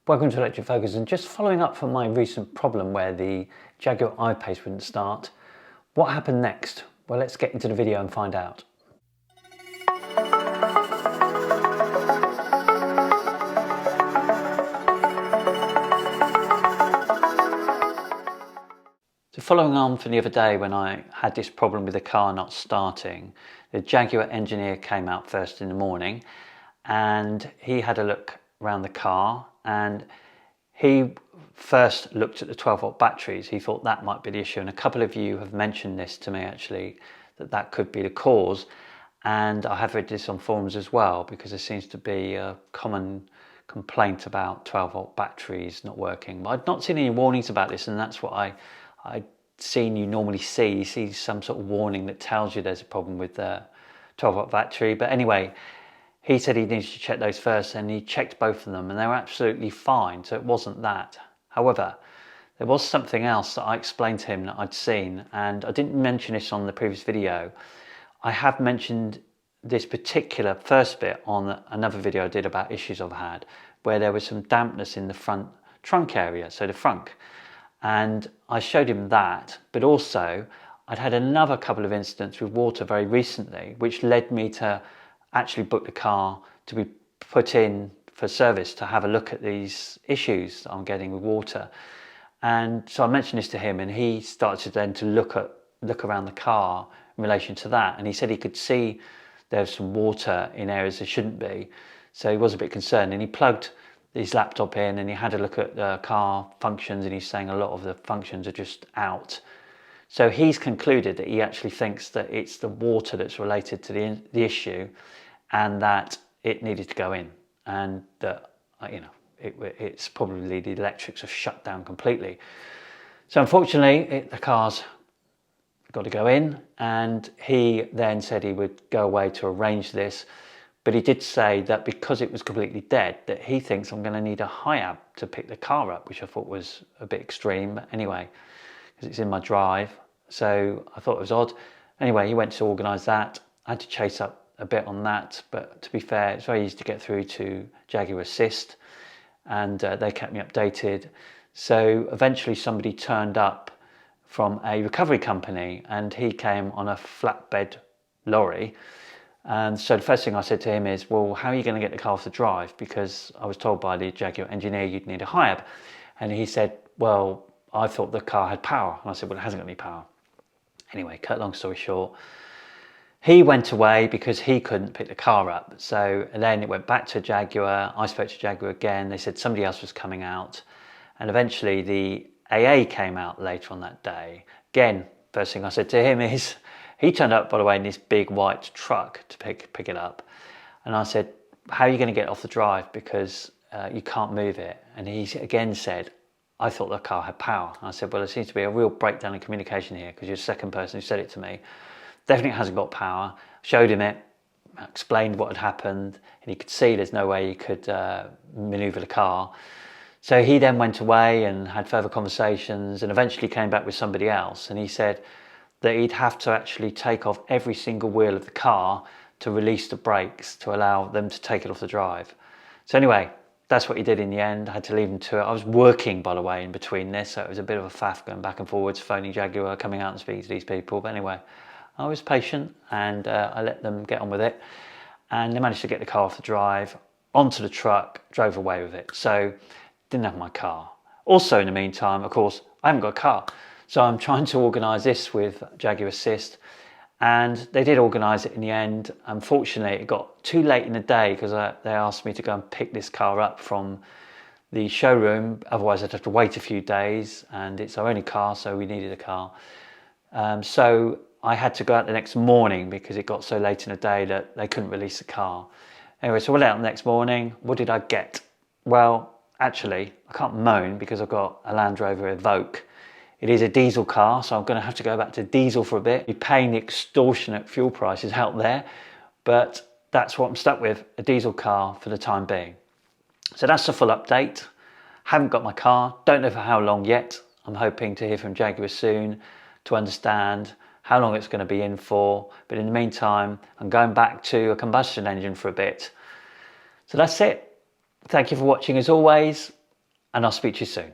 Welcome to Electric Focus, and just following up from my recent problem where the Jaguar I-PACE wouldn't start, what happened next? Well, let's get into the video and find out. So following on from the other day when I had this problem with the car not starting, the Jaguar engineer came out first in the morning and he had a look around the car, and he first looked at the 12-volt batteries. He thought that might be the issue, and a couple of you have mentioned this to me actually, that could be the cause, and I have read this on forums as well, because there seems to be a common complaint about 12-volt batteries not working. But I've not seen any warnings about this, and that's what I'd seen you normally see. You see some sort of warning that tells you there's a problem with the 12-volt battery. But anyway, he said he needed to check those first, and he checked both of them and they were absolutely fine, so it wasn't that. However, there was something else that I explained to him that I'd seen, and I didn't mention this on the previous video. I have mentioned this particular first bit on another video I did about issues I've had, where there was some dampness in the front trunk area, so the frunk. And I showed him that, but also I'd had another couple of incidents with water very recently, which led me to actually book the car to be put in for service to have a look at these issues that I'm getting with water. And so I mentioned this to him, and he started then to look around the car in relation to that, and he said he could see there's some water in areas there shouldn't be, so he was a bit concerned, and he plugged his laptop in and he had a look at the car functions, and he's saying a lot of the functions are just out. So he's concluded that he actually thinks that it's the water that's related to the issue, and that it needed to go in, and that it's probably the electrics have shut down completely. So unfortunately the car's got to go in, and he then said he would go away to arrange this, but he did say that because it was completely dead, that he thinks I'm going to need a HIAB to pick the car up, which I thought was a bit extreme, but anyway, because it's in my drive, so I thought it was odd. Anyway, he went to organise that. I had to chase up a bit on that, but to be fair, it's very easy to get through to Jaguar Assist, and they kept me updated. So eventually somebody turned up from a recovery company, and he came on a flatbed lorry. And so the first thing I said to him is, well, how are you going to get the car off the drive? Because I was told by the Jaguar engineer you'd need a HIAB. And he said, well, I thought the car had power. And I said, well, it hasn't got any power. Anyway, cut long story short, he went away because he couldn't pick the car up. So then it went back to Jaguar. I spoke to Jaguar again. They said somebody else was coming out. And eventually the AA came out later on that day. Again, first thing I said to him is, he turned up, by the way, in this big white truck to pick it up. And I said, how are you going to get it off the drive? Because you can't move it. And he again said, I thought the car had power. And I said, well, there seems to be a real breakdown in communication here, because you're the second person who said it to me. Definitely hasn't got power. Showed him it, explained what had happened, and he could see there's no way he could manoeuvre the car. So he then went away and had further conversations, and eventually came back with somebody else, and he said that he'd have to actually take off every single wheel of the car to release the brakes to allow them to take it off the drive. So anyway, that's what he did in the end. I had to leave him to it. I was working, by the way, in between this, so it was a bit of a faff going back and forwards, phoning Jaguar, coming out and speaking to these people. But anyway, I was patient, and I let them get on with it, and they managed to get the car off the drive, onto the truck, drove away with it. So didn't have my car. Also in the meantime, of course, I haven't got a car, so I'm trying to organise this with Jaguar Assist, and they did organise it in the end. Unfortunately, it got too late in the day because they asked me to go and pick this car up from the showroom, otherwise I'd have to wait a few days, and it's our only car, so we needed a car. So I had to go out the next morning because it got so late in the day that they couldn't release the car. Anyway, so I went out the next morning. What did I get? Well, actually, I can't moan because I've got a Land Rover Evoque. It is a diesel car, so I'm going to have to go back to diesel for a bit. You're paying the extortionate fuel prices out there, but that's what I'm stuck with, a diesel car for the time being. So that's the full update. Haven't got my car, don't know for how long yet. I'm hoping to hear from Jaguar soon to understand how long it's going to be in for. But in the meantime, I'm going back to a combustion engine for a bit. So that's it. Thank you for watching as always. and I'll speak to you soon.